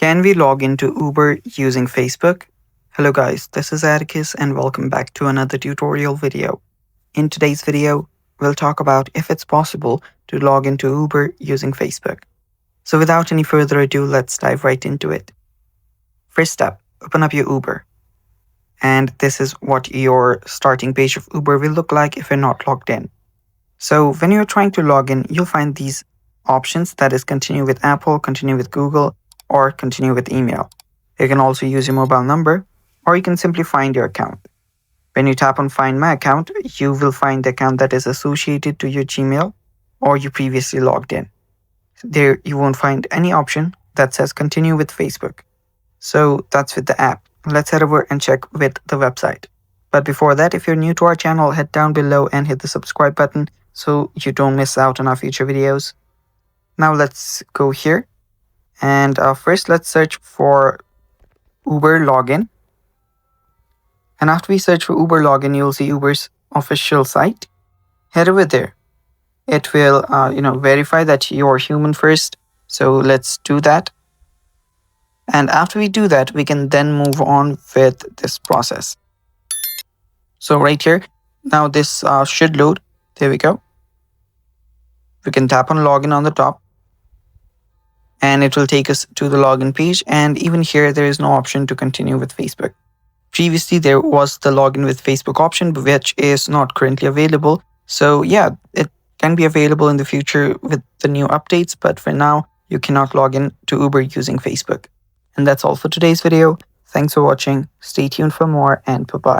Can we log into Uber using Facebook? Hello guys, this is Atticus and welcome back to another tutorial video. In today's video, we'll talk about if it's possible to log into Uber using Facebook. So without any further ado, let's dive right into it. First step, open up your Uber. And this is what your starting page of Uber will look like if you're not logged in. So when you're trying to log in, you'll find these options, that is continue with Apple, continue with Google, or continue with email. You can also use your mobile number, or you can simply find your account. When you tap on Find My Account, you will find the account that is associated to your Gmail or you previously logged in. There you won't find any option that says continue with Facebook. So that's with the app. Let's head over and check with the website. But before that, if you're new to our channel, head down below and hit the subscribe button so you don't miss out on our future videos. Now let's go here. And first, let's search for Uber login. And after we search for Uber login, you'll see Uber's official site. Head over there. It will, verify that you're human first. So let's do that. And after we do that, we can then move on with this process. So right here, now this should load. There we go. We can tap on login on the top. And it will take us to the login page. And even here, there is no option to continue with Facebook. Previously, there was the login with Facebook option, which is not currently available. So yeah, it can be available in the future with the new updates. But for now, you cannot log in to Uber using Facebook. And that's all for today's video. Thanks for watching. Stay tuned for more and bye-bye.